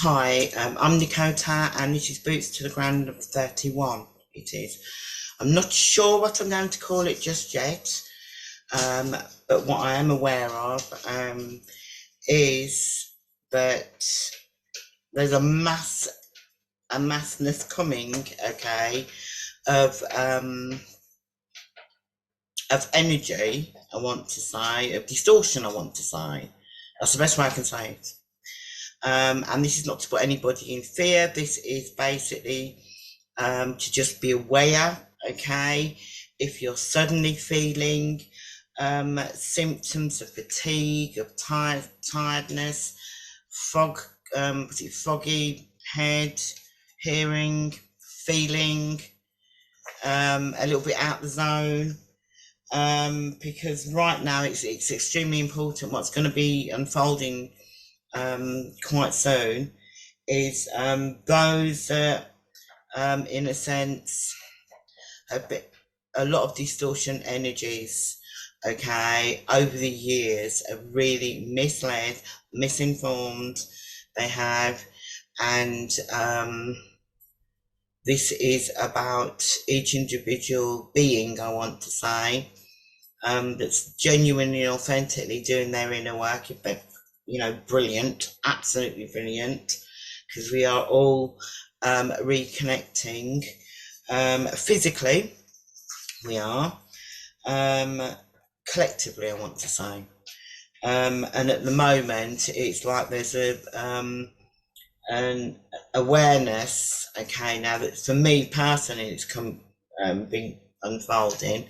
Hi, I'm Nikota, and this is Boots to the Ground of 31. It is. I'm not sure what I'm going to call it just yet, um, but what I am aware of is that there's a massness coming, okay, of um, of energy. I want to say of distortion. I want to say that's the best way I can say it. And this is not to put anybody in fear. This is basically to just be aware, okay? If you're suddenly feeling symptoms of fatigue, of tiredness, fog, was it foggy head, hearing, feeling a little bit out the zone, because right now it's extremely important. What's going to be unfolding quite soon is those that, in a sense, a lot of distortion energies, okay, over the years are really misled, misinformed. They have, and this is about each individual being, I want to say, that's genuinely and authentically doing their inner work. But brilliant, absolutely brilliant, because we are all reconnecting physically. We are collectively, I want to say, and at the moment, it's like there's an awareness. Okay, now that for me personally, it's been unfolding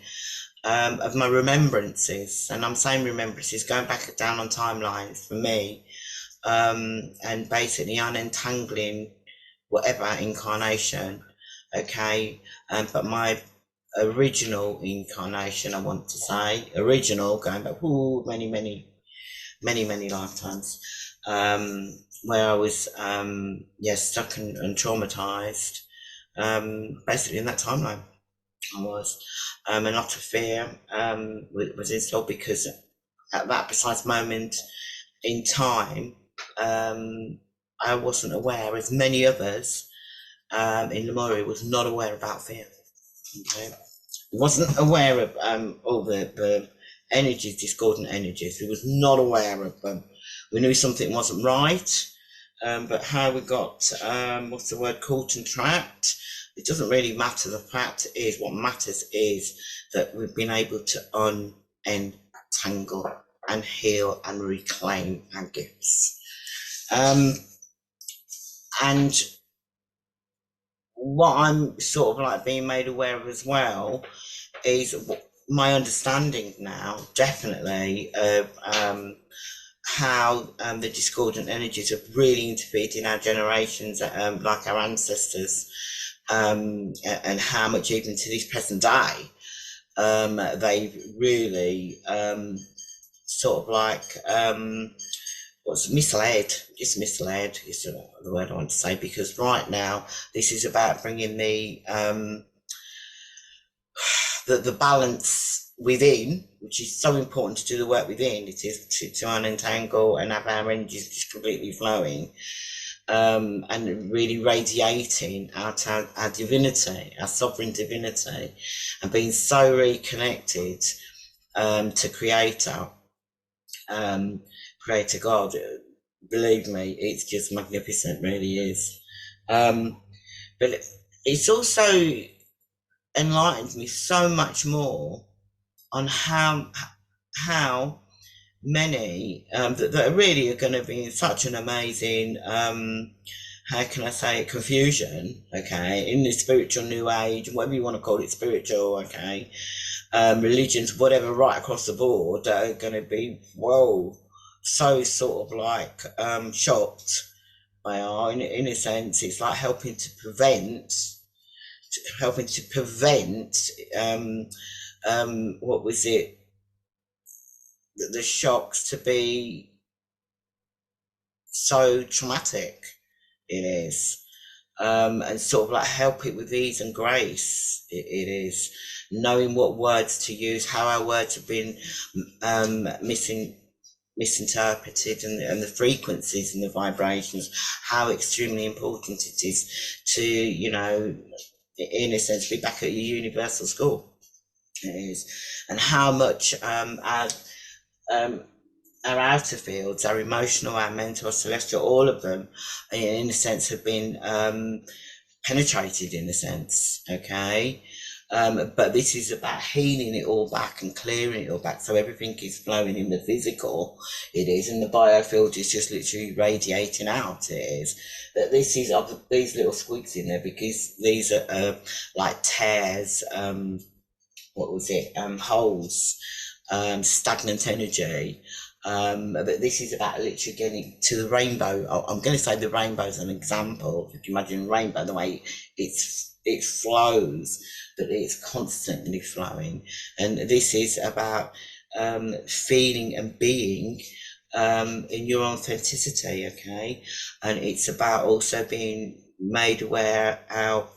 of my remembrances, and I'm saying remembrances going back down on timelines for me, and basically unentangling whatever incarnation, okay, but my original incarnation, I want to say, original, going back many lifetimes, where I was stuck and traumatized, basically in that timeline. I was, a lot of fear was installed because at that precise moment in time, I wasn't aware, as many others in Maui was not aware about fear. Okay, wasn't aware of all the energies, discordant energies. We was not aware of them. We knew something wasn't right, but how we got what's the word, caught and trapped. It doesn't really matter. The fact is, what matters is that we've been able to unentangle and heal and reclaim our gifts. And what I'm sort of like being made aware of as well is my understanding now, definitely, of how the discordant energies have really interfered in our generations, like our ancestors, and how much even to this present day, they've really sort of like what's misled, just misled is the word I want to say, because right now this is about bringing the balance within, which is so important to do the work within. It is to unentangle and have our energies just completely flowing, and really radiating out our divinity, our sovereign divinity, and being so reconnected to Creator, Creator God. Believe me, it's just magnificent, really is. But it's also enlightened me so much more on how many that really are going to be in such an amazing how can I say it, confusion, okay, in the spiritual new age, whatever you want to call it, spiritual, okay, religions, whatever, right across the board, that are going to be, whoa, so sort of like shocked by our, in a sense. It's like helping to prevent what was it, the shocks to be so traumatic. It is, and sort of like help it with ease and grace. It is knowing what words to use, how our words have been misinterpreted, and the frequencies and the vibrations, how extremely important it is to, you know, in a sense, be back at your universal school. It is, and how much um, our outer fields, our emotional, our mental, our celestial, all of them, in a sense, have been penetrated in a sense, okay? But this is about healing it all back and clearing it all back, so everything is flowing in the physical. It is, and the biofield is just literally radiating out. It is that this is these little squigs in there because these are like tears. What was it? Holes, stagnant energy. But this is about literally getting to the rainbow. I'm going to say the rainbow as an example. If you imagine a rainbow, the way it flows, but it's constantly flowing. And this is about feeling and being in your authenticity, okay? And it's about also being made aware how,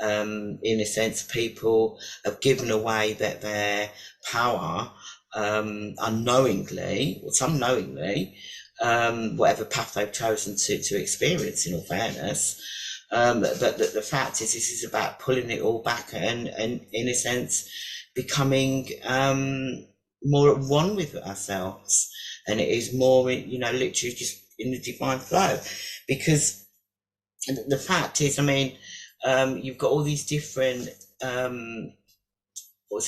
in a sense, people have given away their power unknowingly, or some knowingly, whatever path they've chosen to experience, in all fairness. But the fact is, this is about pulling it all back and in a sense, becoming more at one with ourselves. And it is more, you know, literally just in the divine flow. Because the fact is, I mean, you've got all these different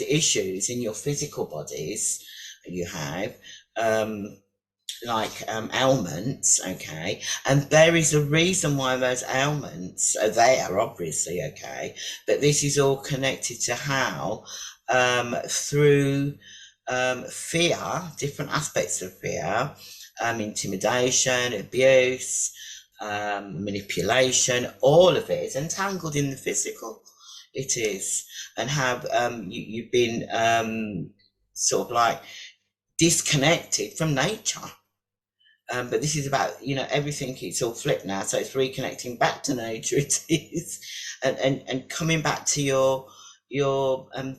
issues in your physical bodies. You have like ailments, okay, and there is a reason why those ailments are there, obviously, okay, but this is all connected to how through fear, different aspects of fear, intimidation, abuse, manipulation, all of it is entangled in the physical. It is, and how you've been sort of like disconnected from nature. But this is about, you know, everything, it's all flipped now, so it's reconnecting back to nature. It is, and coming back to your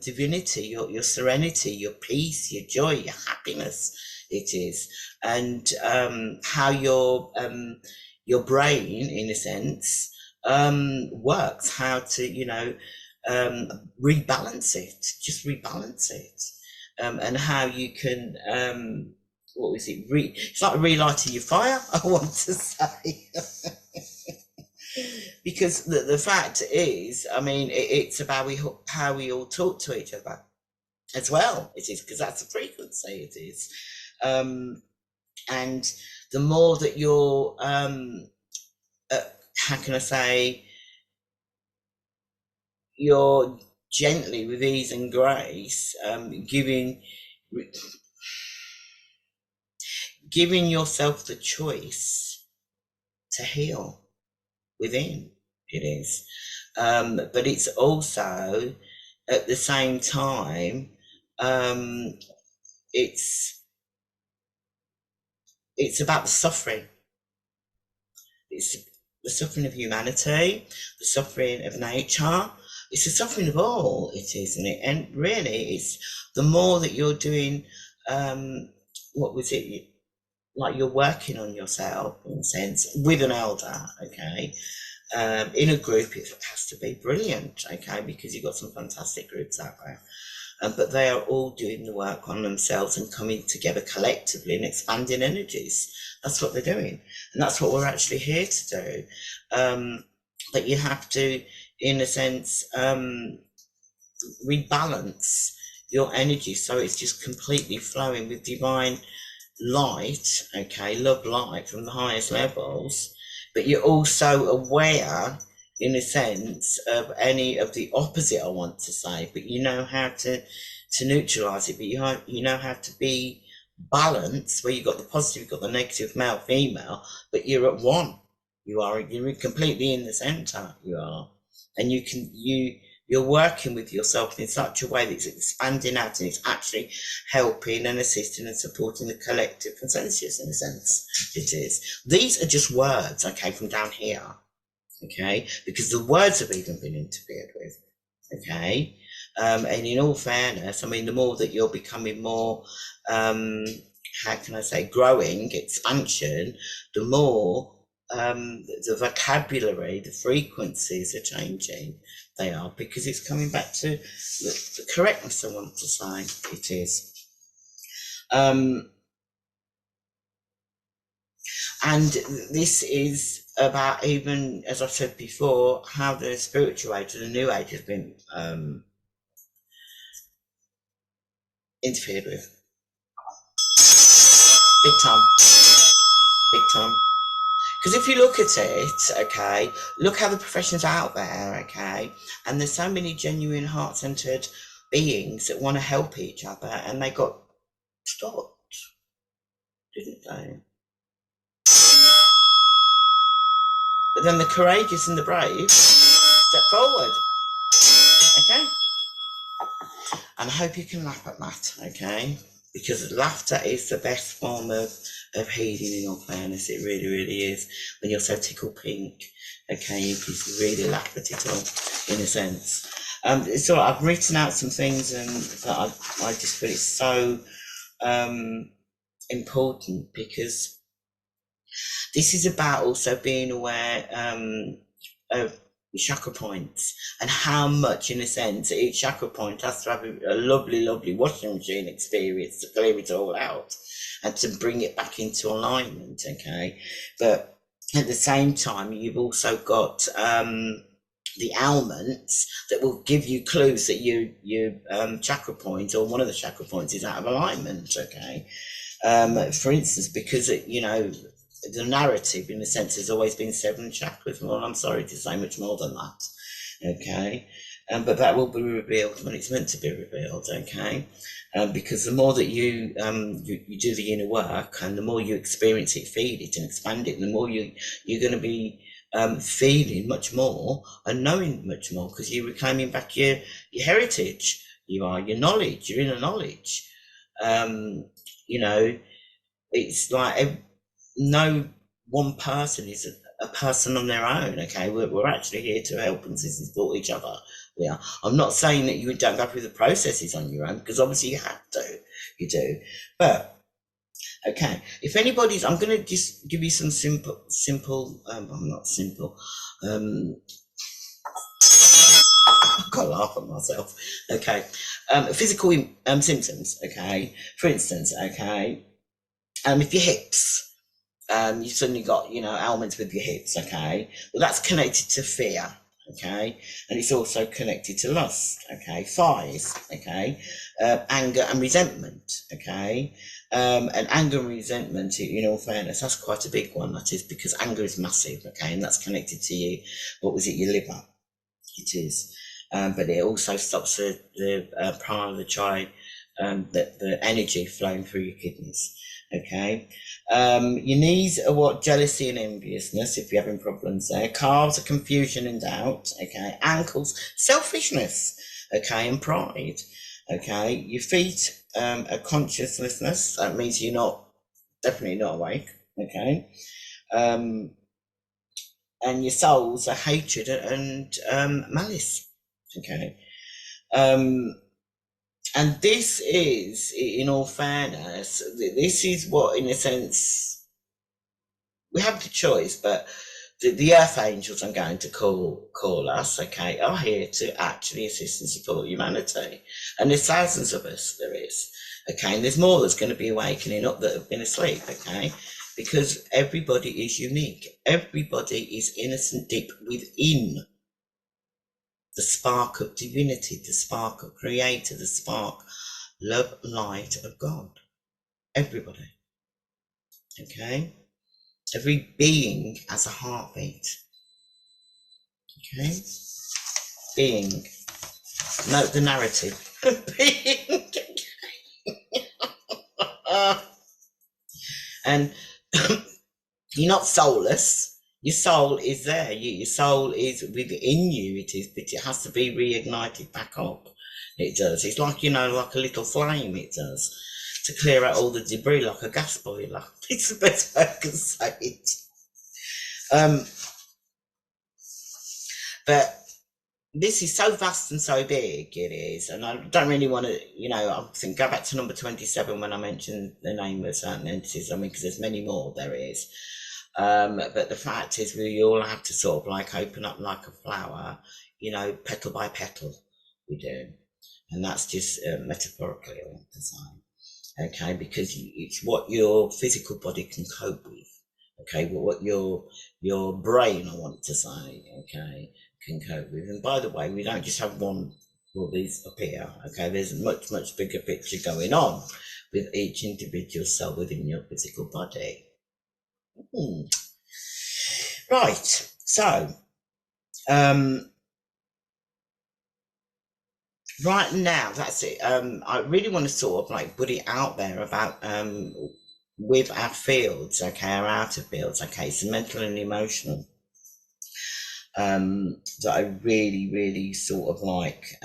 divinity, your serenity, your peace, your joy, your happiness. It is, and how your brain, in a sense, works, how to, you know, rebalance it, just rebalance it, and how you can what was it? It's like relighting your fire, I want to say. Because the fact is, I mean, it's about how we all talk to each other as well. It is, because that's the frequency. It is, and the more that you're, how can I say, you're gently, with ease and grace, giving yourself the choice to heal within. It is, but it's also at the same time, it's about the suffering. It's the suffering of humanity, the suffering of nature. It's the suffering of all. It is, isn't it? And really, it's the more that you're doing. What was it? Like you're working on yourself, in a sense, with an elder, okay. In a group, it has to be brilliant, okay, because you've got some fantastic groups out there. But they are all doing the work on themselves and coming together collectively and expanding energies. That's what they're doing, and that's what we're actually here to do. But you have to, in a sense, rebalance your energy so it's just completely flowing with divine light, okay, love light from the highest levels. But you're also aware, in a sense, of any of the opposite, I want to say, but you know how to neutralize it. But you know how to be balanced, where you've got the positive, you've got the negative, male, female, but you're at one. You're completely in the center. You are, and you're working with yourself in such a way that it's expanding out and it's actually helping and assisting and supporting the collective consensus, in a sense. It is. These are just words, okay, from down here, okay, because the words have even been interfered with, okay. And in all fairness, I mean, the more that you're becoming more how can I say, growing, expansion, the more the vocabulary, the frequencies are changing. They are, because it's coming back to the correctness, I want to say. It is. And this is about, even as I said before, how the spiritual age, the new age, has been interfered with. Big time. Big time. Because if you look at it, okay, look how the profession's out there, okay, and there's so many genuine heart-centered beings that want to help each other, and they got stopped, didn't they? But then the courageous and the brave step forward, okay? And I hope you can laugh at that, okay? Because laughter is the best form of healing, in all fairness. It really, really is. When you're so tickled pink, okay, you can really laugh at it all, in a sense. So I've written out some things, and that I just feel it's so important, because this is about also being aware of chakra points, and how much, in a sense, each chakra point has to have a lovely, lovely washing machine experience to clear it all out and to bring it back into alignment, okay? But at the same time, you've also got the ailments that will give you clues that your chakra point, or one of the chakra points, is out of alignment, okay? For instance, because the narrative, in a sense, has always been 7 chakras. Well, I'm sorry to say much more than that, okay? But that will be revealed when it's meant to be revealed, okay? Because the more that you do the inner work, and the more you experience it, feed it, and expand it, the more you're going to be feeling much more and knowing much more, because you're reclaiming back your heritage. You are your knowledge, your inner knowledge. It's like no one person is a person on their own, okay? We're actually here to help and support each other. We are. I'm not saying that you don't go through the processes on your own, because obviously you have to. You do. But, okay, if anybody's, I'm going to just give you some simple, I'm not simple, I've got to laugh at myself, okay, physical symptoms, okay? For instance, okay, if your hips, you've suddenly got, ailments with your hips, okay? Well, that's connected to fear, okay? And it's also connected to lust, okay? Thighs, okay? Anger and resentment, okay? And anger and resentment, in all fairness, that's quite a big one, that is, because anger is massive, okay? And that's connected to your liver. It is. But it also stops the the energy flowing through your kidneys, okay? Your knees are what? Jealousy and enviousness, if you're having problems there. Calves are confusion and doubt, okay? Ankles, selfishness, okay, and pride, okay? Your feet are consciousness. That means you're definitely not awake, okay? And your souls are hatred and malice, okay? And this is, in all fairness, this is what, in a sense, we have the choice, but the earth angels, I'm going to call us, okay, are here to actually assist and support humanity. And there's thousands of us, there is, okay, and there's more that's going to be awakening up that have been asleep, okay, because everybody is unique. Everybody is innocent deep within the spark of divinity, the spark of creator, the spark, love, light of God. Everybody, okay? Every being has a heartbeat, okay? Being, note the narrative. Being, and you're not soulless. Your soul is there. Your soul is within you. It is, but it has to be reignited back up. It does. It's like, like a little flame. It does, to clear out all the debris, like a gas boiler. It's the best way I can say it. But this is so vast and so big, it is, and I don't really want to, I think go back to number 27 when I mentioned the name of certain entities. I mean, because there's many more, there is. But the fact is, we all have to sort of like open up like a flower, petal by petal, we do. And that's just metaphorically, I want to say, okay, because it's what your physical body can cope with, okay, but what your brain, I want to say, okay, can cope with. And by the way, we don't just have one of these up here, okay, there's a much, much bigger picture going on with each individual cell within your physical body. Right, so right now that's it. I really want to sort of like put it out there about with our fields, okay, our outer fields, okay, so mental and emotional, that I really, really sort of like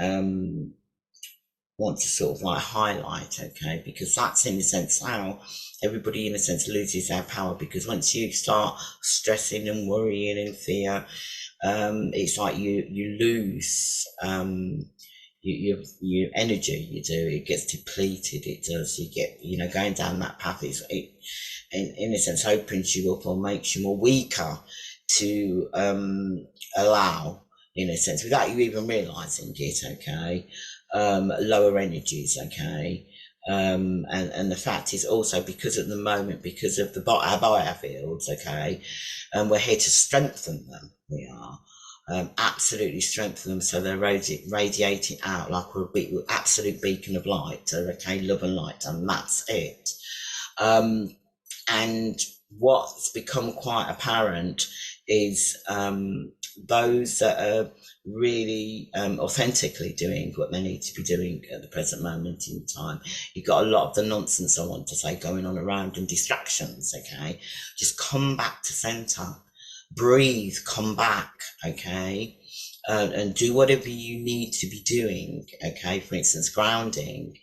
want to sort of like highlight, okay, because that's in a sense how everybody in a sense loses their power, because once you start stressing and worrying and fear, it's like you lose your energy, you do, it gets depleted, it does, you get, going down that path, it in a sense opens you up or makes you more weaker to allow, in a sense, without you even realizing it, okay, lower energies, okay. And the fact is also, because at the moment, because of our biofields, okay, we're here to strengthen them. We are absolutely strengthen them, so they're radiating out like we're absolute beacon of light, okay, love and light, and that's it. And what's become quite apparent is those that are really authentically doing what they need to be doing at the present moment in time. You've got a lot of the nonsense, I want to say, going on around, and distractions, okay? Just come back to center, breathe, come back, okay? And do whatever you need to be doing, okay? For instance, grounding,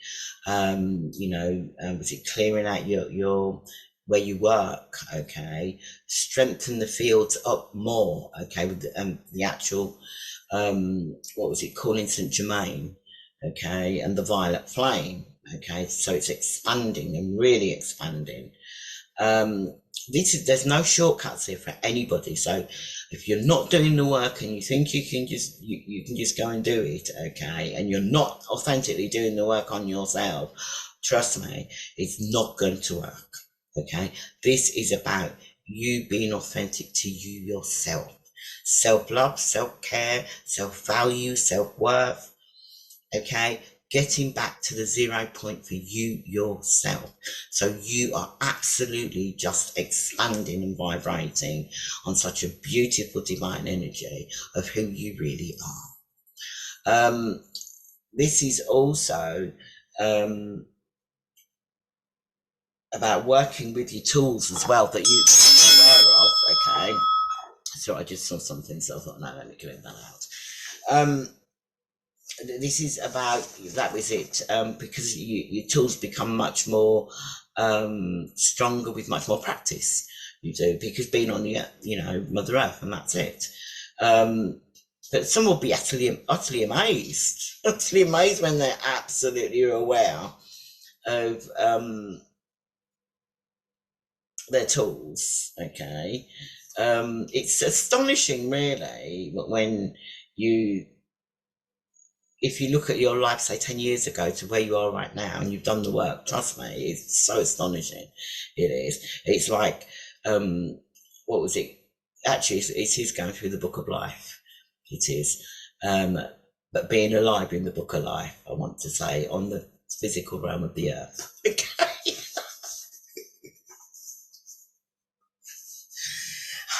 was it clearing out your where you work, okay? Strengthen the fields up more, okay? With the actual, what was it, calling St. Germain, okay? And the violet flame, okay? So it's expanding and really expanding. There's no shortcuts here for anybody. So if you're not doing the work and you think you can just go and do it, okay, and you're not authentically doing the work on yourself, trust me, it's not going to work. Okay, this is about you being authentic to you yourself. Self-love, self-care, self-value, self-worth. Okay, getting back to the 0 point for you yourself. So you are absolutely just expanding and vibrating on such a beautiful divine energy of who you really are. This is also about working with your tools as well that you're aware of, okay? So I just saw something, so I thought, no, let me clear that out. This is about, that was it, because your tools become much more stronger with much more practice, you do, because being on the, Mother Earth, and that's it. But some will be utterly amazed, utterly amazed when they're absolutely aware of their tools, okay. It's astonishing, really, when if you look at your life, say 10 years ago to where you are right now, and you've done the work, trust me, it's so astonishing. It is. It's like, what was it? Actually, it is going through the book of life. It is. But being alive in the book of life, I want to say, on the physical realm of the earth. Okay.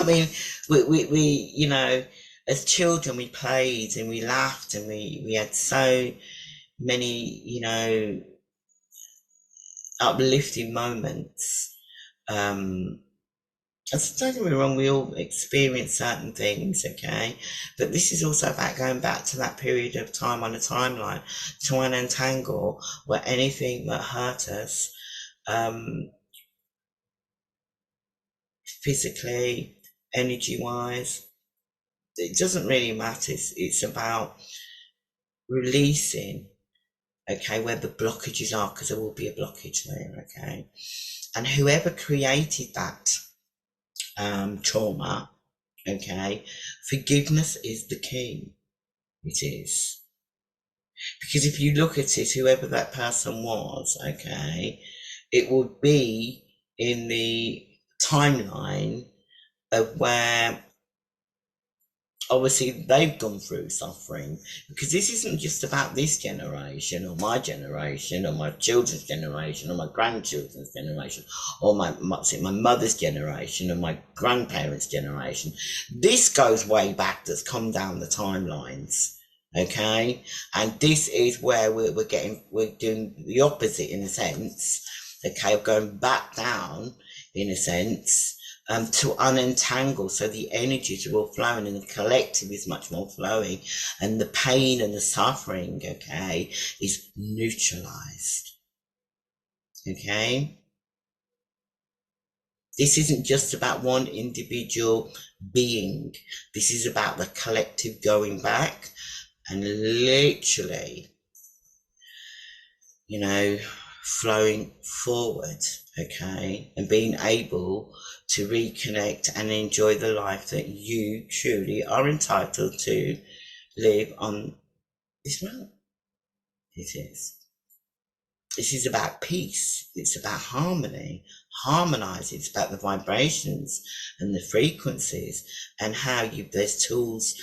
I mean, we as children, we played and we laughed and we had so many, uplifting moments. Don't get me wrong, we all experience certain things, okay? But this is also about going back to that period of time on a timeline, to unentangle where anything that hurt us, physically, energy wise, it doesn't really matter. It's about releasing, okay, where the blockages are, because there will be a blockage there, okay. And whoever created that trauma, okay, forgiveness is the key. It is. Because if you look at it, whoever that person was, okay, it would be in the timeline of where obviously they've gone through suffering, because this isn't just about this generation or my children's generation or my grandchildren's generation or my mother's generation or my grandparents' generation. This goes way back, that's come down the timelines, okay. And this is where we're doing the opposite, in a sense, okay, of going back down, in a sense, to unentangle, so the energies are all flowing and the collective is much more flowing, and the pain and the suffering, okay, is neutralized, okay. This isn't just about one individual being. This is about the collective going back and literally, you know, flowing forward, okay, and being able to reconnect and enjoy the life that you truly are entitled to live on this realm. It is. This is about peace. It's about harmony, harmonizing. It's about the vibrations and the frequencies, and how there's tools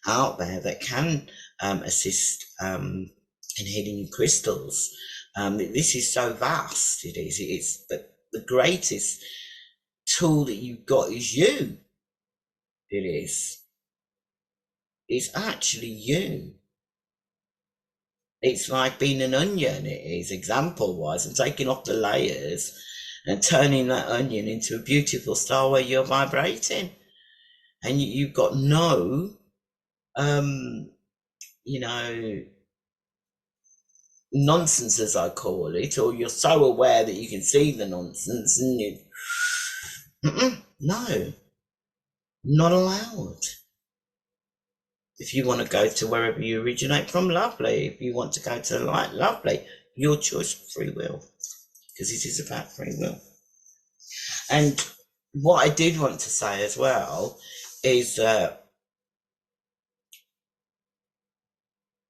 out there that can assist in healing crystals. This is so vast. It is. It's the greatest tool that you've got is you. It is. It's actually you. It's like being an onion, it is, example wise, and taking off the layers and turning that onion into a beautiful star where you're vibrating. And you've got no, you know, nonsense, as I call it, or you're so aware that you can see the nonsense, and no, not allowed. If you want to go to wherever you originate from, lovely. If you want to go to the light, lovely. Your choice, free will, because it is about free will. And what I did want to say as well is that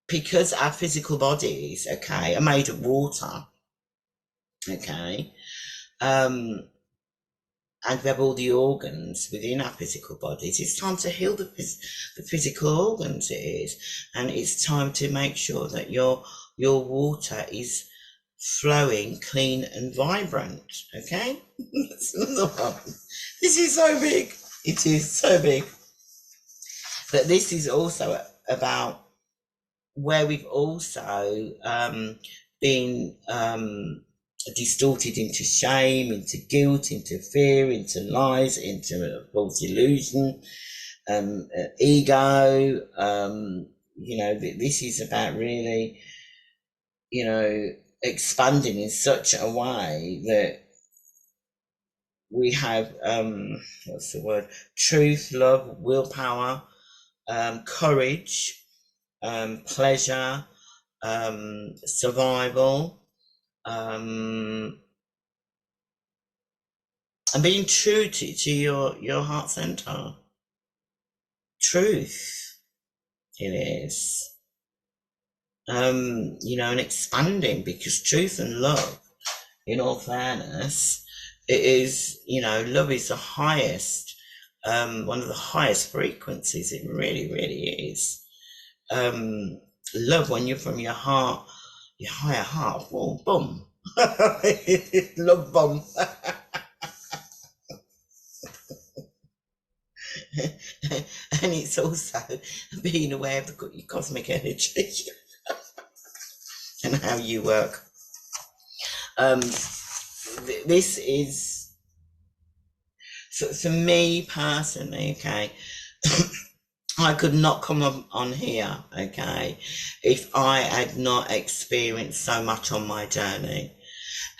because our physical bodies, okay, are made of water, okay, and we have all the organs within our physical bodies, it's time to heal the physical organs, it is. And it's time to make sure that your water is flowing, clean and vibrant, okay. That's another one. This is so big. It is so big. But this is also about where we've also been distorted into shame, into guilt, into fear, into lies, into false illusion, ego. You know, this is about really, you know, expanding in such a way that we have what's the word? Truth, love, willpower, courage, pleasure, survival, and being true to your heart center. Truth, it is. You know, and expanding, because truth and love, in all fairness, it is, you know, love is the highest, one of the highest frequencies. It really, really is. Love, when you're from your heart, your higher heart, boom, boom. Love bomb. And it's also being aware of your cosmic energy and how you work. This is, for me personally, okay, I could not come on here, okay, if I had not experienced so much on my journey.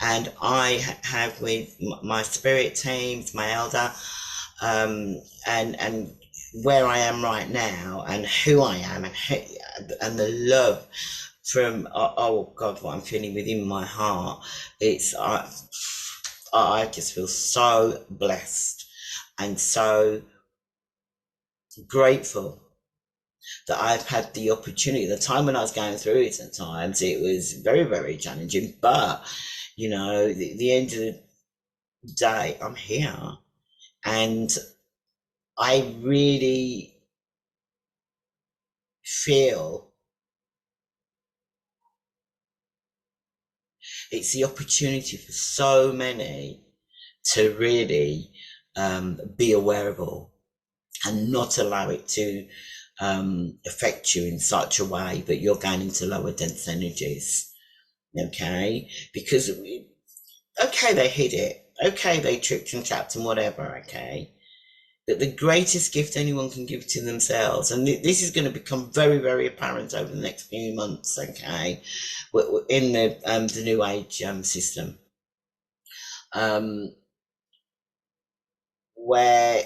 And I have, with my spirit teams, my elder, and where I am right now and who I am and the love from oh God, what I'm feeling within my heart. It's I just feel so blessed and so grateful that I've had the opportunity. The time when I was going through it, at times it was very, very challenging. But you know, the end of the day, I'm here, and I really feel it's the opportunity for so many to really be aware of all and not allow it to affect you in such a way that you're going into lower dense energies. Okay, because okay, they hid it. Okay, they tricked and trapped and whatever. Okay, but the greatest gift anyone can give to themselves, and this is going to become very, very apparent over the next few months. Okay, in the new age system, um, where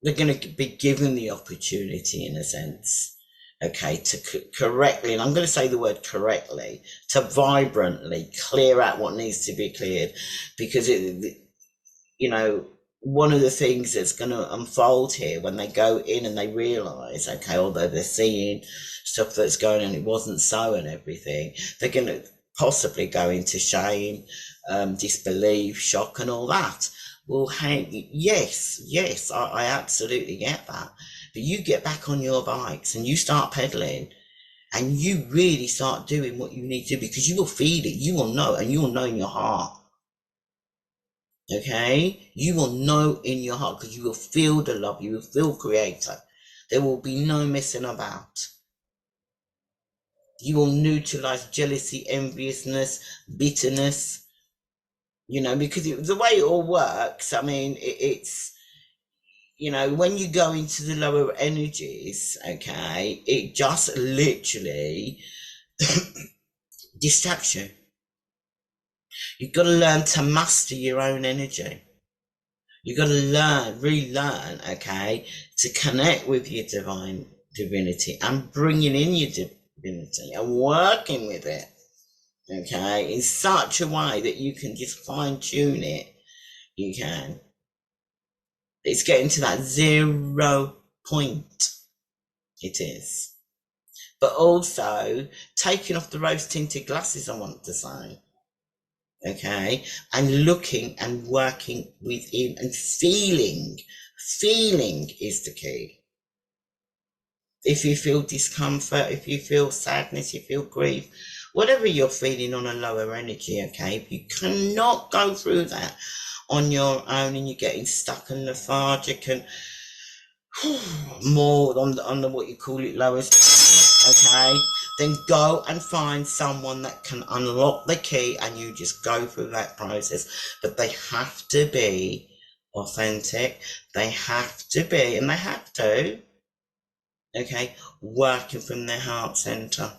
they're going to be given the opportunity, in a sense, okay, to correctly, and I'm going to say the word correctly, to vibrantly clear out what needs to be cleared, because you know, one of the things that's going to unfold here when they go in and they realize, okay, although they're seeing stuff that's going on, it wasn't so and everything, they're going to possibly go into shame, disbelief, shock, and all that. Well, hey, yes, I absolutely get that. But you get back on your bikes and you start pedaling and you really start doing what you need to do, because you will feel it, you will know, and you will know in your heart. Okay, you will know in your heart, because you will feel the love, you will feel creator. There will be no messing about. You will neutralize jealousy, enviousness, bitterness, you know, because the way it all works, I mean, it's, you know, when you go into the lower energies, okay, it just literally distracts you. You've got to learn to master your own energy. You've got to relearn, okay, to connect with your divinity and bringing in your divinity and working with it, okay, in such a way that you can just fine tune it. You can. It's getting to that 0 point. It is. But also taking off the rose tinted glasses, I want to say. Okay, and looking and working within and feeling is the key. If you feel discomfort, if you feel sadness, you feel grief, whatever you're feeling on a lower energy, okay, if you cannot go through that on your own and you're getting stuck and lethargic and more on the what you call it lowest, okay, then go and find someone that can unlock the key and you just go through that process. But they have to be authentic, they have to be, and they have to, okay, working from their heart center,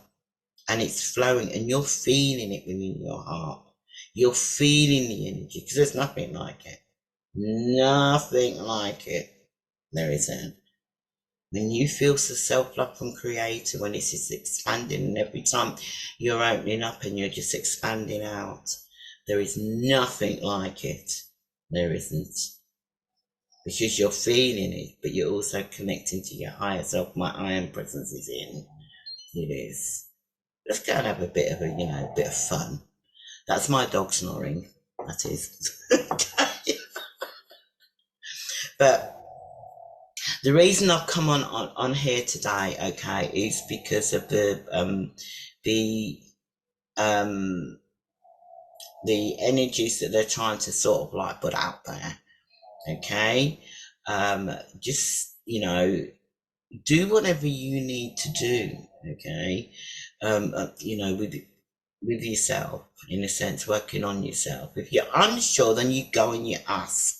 and it's flowing and you're feeling it within your heart, you're feeling the energy, because there's nothing like it, nothing like it, there isn't. When you feel the self-love from creator, when it's just expanding, and every time you're opening up and you're just expanding out, there is nothing like it, there isn't, because you're feeling it, but you're also connecting to your higher self. My iron presence is in, it is. Let's go and have a bit of a bit of fun. That's my dog snoring, that is. But the reason I've come on here today, okay, is because of the um the energies that they're trying to sort of like put out there, okay. Just, do whatever you need to do, okay. With yourself, in a sense, working on yourself. If you're unsure, then you go and you ask,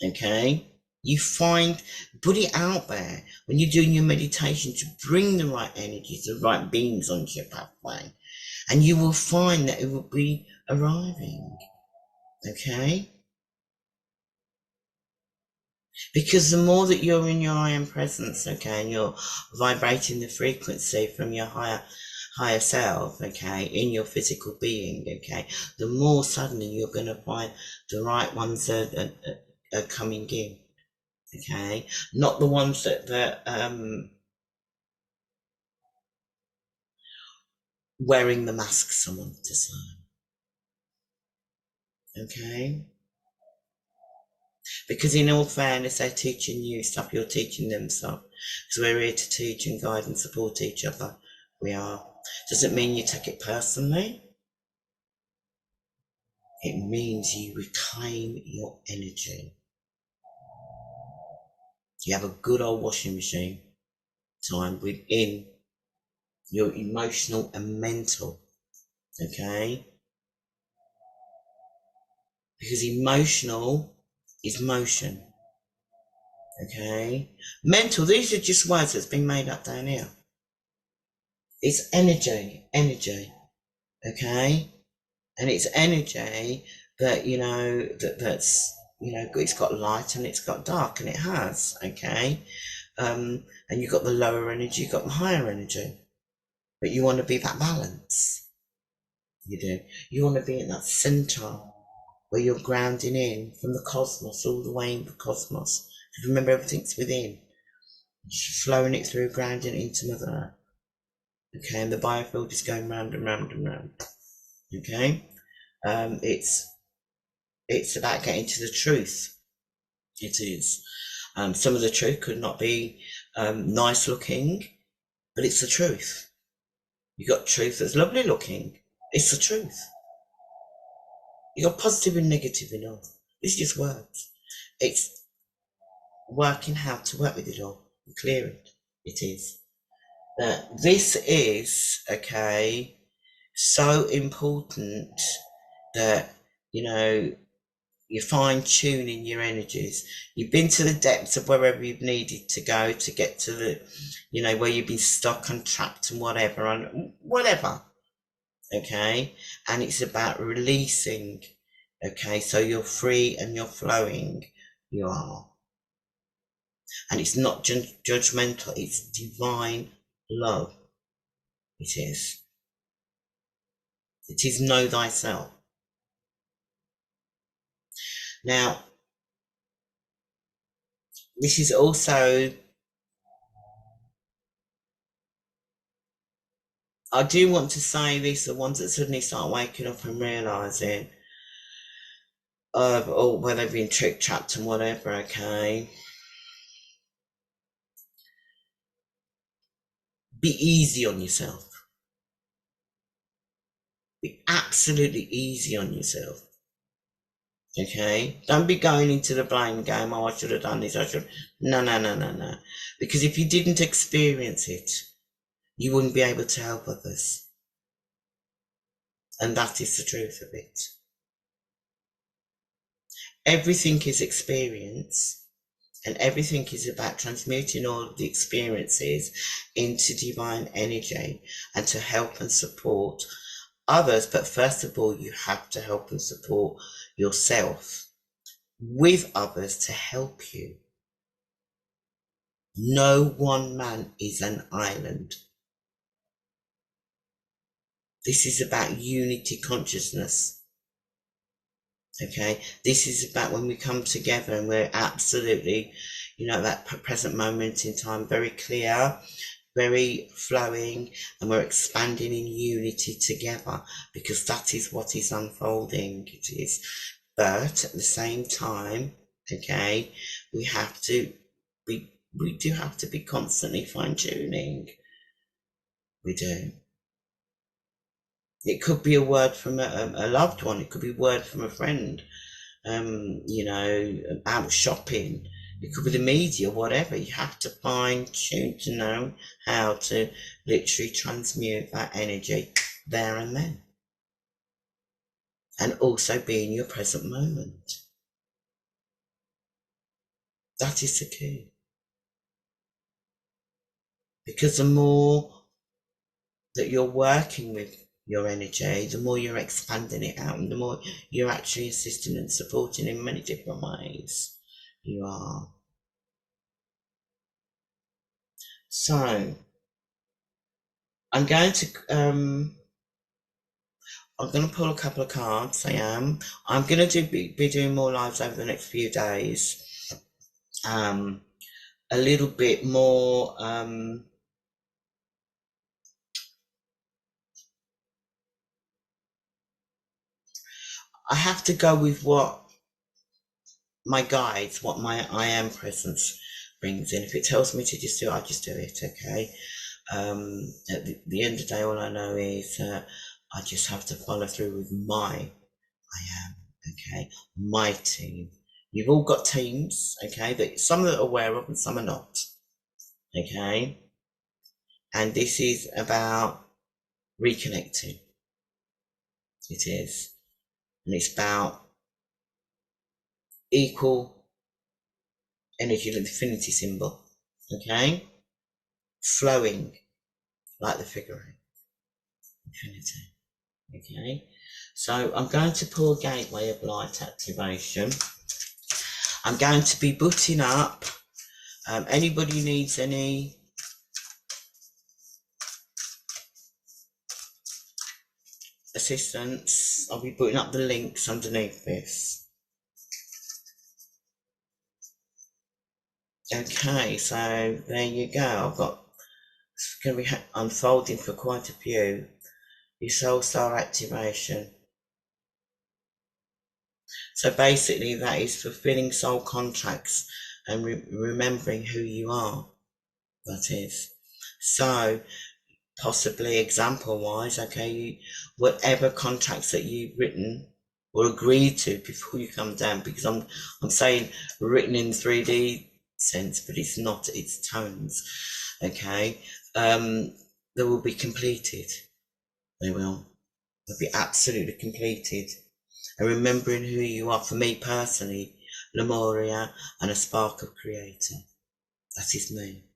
okay. You put it out there when you're doing your meditation to bring the right energies, the right beings onto your pathway, and you will find that it will be arriving, okay. Because the more that you're in your I am presence, okay, and you're vibrating the frequency from your higher self, okay, in your physical being, okay, the more suddenly you're going to find the right ones are coming in, okay, not the ones that wearing the mask, someone to say, okay. Because in all fairness, they're teaching you stuff, you're teaching them stuff. Because we're here to teach and guide and support each other. We are. Doesn't mean you take it personally. It means you reclaim your energy. You have a good old washing machine time within your emotional and mental. Okay? Because emotional is motion. Okay? Mental, these are just words that's been made up down here. It's energy, okay? And it's energy that, that's, it's got light and it's got dark, and it has, okay? And you've got the lower energy, you've got the higher energy. But you want to be that balance. You do. You want to be in that center where you're grounding in from the cosmos, all the way in the cosmos. Remember, everything's within. You're flowing it through, grounding it into Mother Earth. Okay, and the biofield is going round and round and round. Okay, it's about getting to the truth. It is. Some of the truth could not be nice looking, but it's the truth. You got truth that's lovely looking. It's the truth. You got positive and negative in all. It's just words. It's working how to work with it all and clear it. It is. This is, okay, so important that, you're fine tuning your energies. You've been to the depths of wherever you've needed to go to get to the, where you've been stuck and trapped and whatever. Okay. And it's about releasing. Okay. So you're free and you're flowing. You are. And it's not judgmental. It's divine love. It is. It is know thyself. Now, this is also, I do want to say this, the ones that suddenly start waking up and realising, where they've been tricked, trapped and whatever, okay? Be easy on yourself. Be absolutely easy on yourself. Okay? Don't be going into the blame game, I should have done this, No. Because if you didn't experience it, you wouldn't be able to help others. And that is the truth of it. Everything is experience, and everything is about transmuting all of the experiences into divine energy and to help and support others. But first of all, you have to help and support yourself with others to help you. No one man is an island. This is about unity consciousness. Okay, this is about when we come together and we're absolutely, that present moment in time, very clear, very flowing, and we're expanding in unity together, because that is what is unfolding. It is. But at the same time, okay, we do have to be constantly fine-tuning. We do. It could be a word from a loved one. It could be a word from a friend. Out shopping. It could be the media, whatever. You have to fine tune to know how to literally transmute that energy there and then. And also be in your present moment. That is the key. Because the more that you're working with your energy, the more you're expanding it out, and the more you're actually assisting and supporting in many different ways. You are. So I'm going to pull a couple of cards. I'm going to be doing more lives over the next few days. A little bit more. I have to go with what my guides, what my I am presence brings in. If it tells me to just do it, I just do it. Okay. At the end of the day, all I know is I just have to follow through with my I am. Okay, my team. You've all got teams. Okay, that some that are aware of and some are not. Okay, and this is about reconnecting. It is, and it's about equal energy, the infinity symbol. Okay, flowing like the figure eight, infinity. Okay, so I'm going to pull gateway of light activation. I'm going to be booting up. Anybody needs any assistance, I'll be putting up the links underneath this. Okay, so there you go. I've got, it's going to be unfolding for quite a few. Your soul star activation. So basically that is fulfilling soul contracts and remembering who you are. That is. So possibly example wise, okay, whatever contracts that you've written or agreed to before you come down, because I'm saying written in 3D sense, but it's not, it's tones. Okay, they will be completed. They will. They'll be absolutely completed. And remembering who you are, for me personally, Lemuria and a spark of creator. That is me.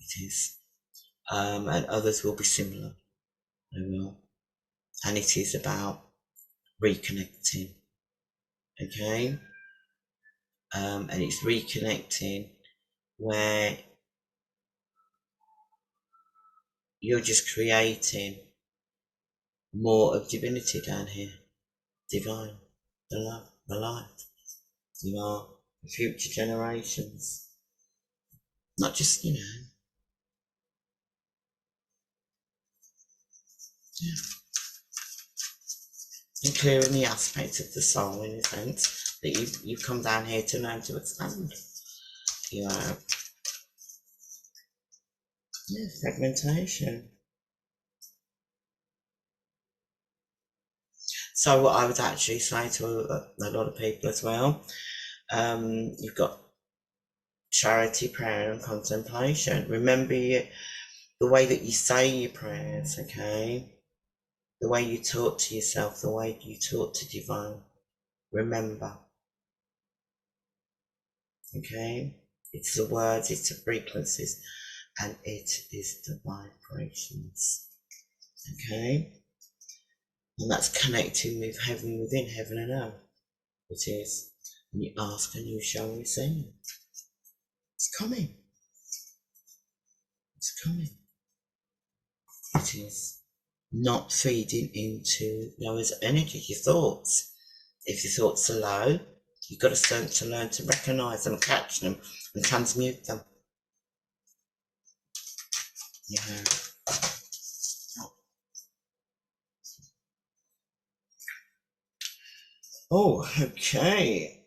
It is. And others will be similar. They will. And it is about reconnecting. Okay? And it's reconnecting where you're just creating more of divinity down here. Divine, the love, the light. You are for future generations. Not just, yeah. And clearing the aspects of the soul in a sense that you've come down here to learn to expand. You have fragmentation. So what I would actually say to a lot of people as well, you've got charity, prayer and contemplation. Remember the way that you say your prayers, okay? The way you talk to yourself, the way you talk to divine. Remember, okay? It's the words, it's the frequencies, and it is the vibrations, okay? And that's connecting with heaven within, heaven and earth. It is. And you ask and you shall receive. It's coming. It's coming. It is. Not feeding into Noah's energy, your thoughts. If your thoughts are low, you've got to learn to recognise them, catch them, and transmute them. Yeah. Oh, okay.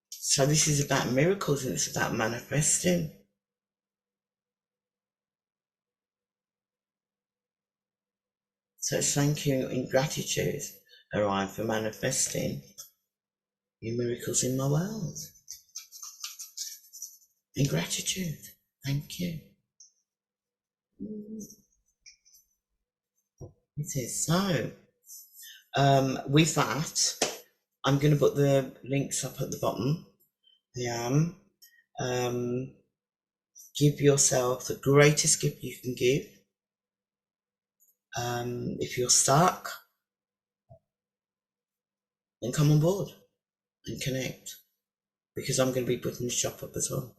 So this is about miracles and it's about manifesting. So thank you in gratitude, Orion, for manifesting your miracles in my world. In gratitude. Thank you. It is. So, with that, I'm going to put the links up at the bottom. Give yourself the greatest gift you can give. If you're stuck, then come on board and connect, because I'm going to be putting the shop up as well.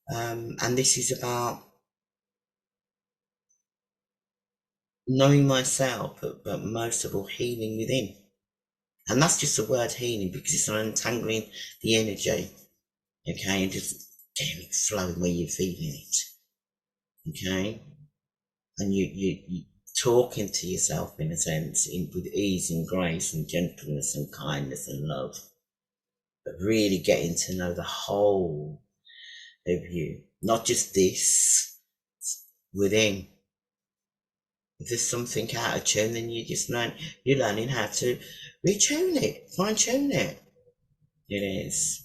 And this is about knowing myself, but most of all, healing within. And that's just the word healing, because it's untangling the energy, okay, and just getting it flowing where you're feeling it, okay? And you talking to yourself, in a sense, with ease and grace and gentleness and kindness and love, but really getting to know the whole of you, not just this within. If there's something out of tune, then you're learning how to retune it, fine tune it. It is.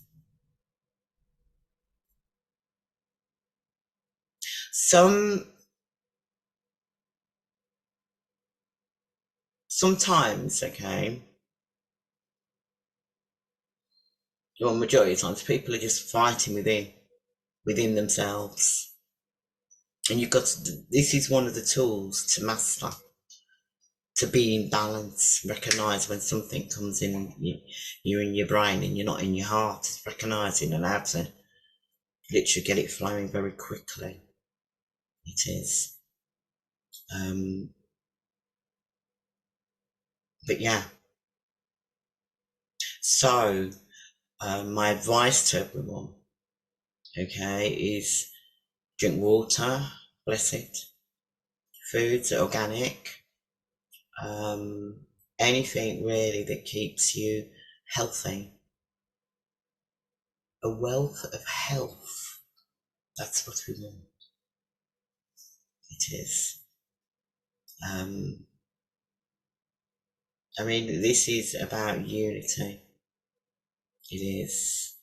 Sometimes, okay, well, majority of times people are just fighting within themselves. And this is one of the tools to master, to be in balance, recognize when something comes in, you're in your brain and you're not in your heart. It's recognizing and how to literally get it flowing very quickly. It is. But yeah, so my advice to everyone, okay, is drink water, bless it, foods organic, anything really that keeps you healthy, a wealth of health. That's what we want. It is. I mean, this is about unity. It is.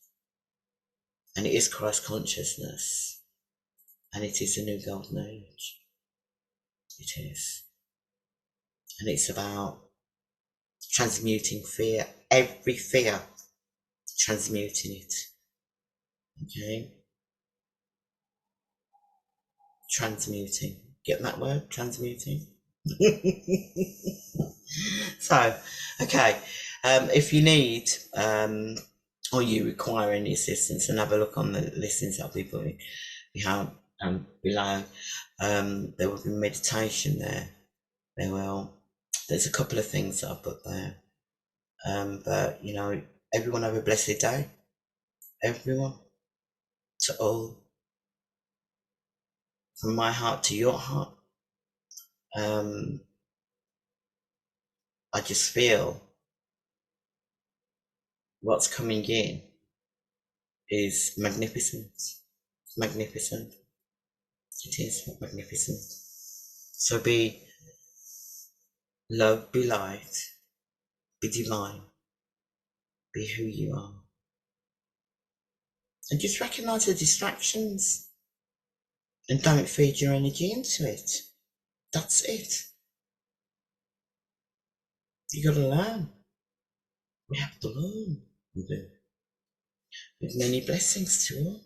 And it is Christ consciousness. And it is a new golden age. It is. And it's about transmuting fear, every fear, transmuting it. Okay? Transmuting. Get that word? Transmuting? So, okay. If you need or you require any assistance, and have a look on the listings that I'll be putting behind below. There will be meditation there. There's a couple of things that I put there. But you know, everyone have a blessed day. Everyone, to all, from my heart to your heart. I just feel what's coming in is magnificent. Magnificent. It is magnificent. So be love, be light, be divine, be who you are. And just recognize the distractions and don't feed your energy into it. That's it. You gotta learn. We have to learn. We do. With many blessings to all.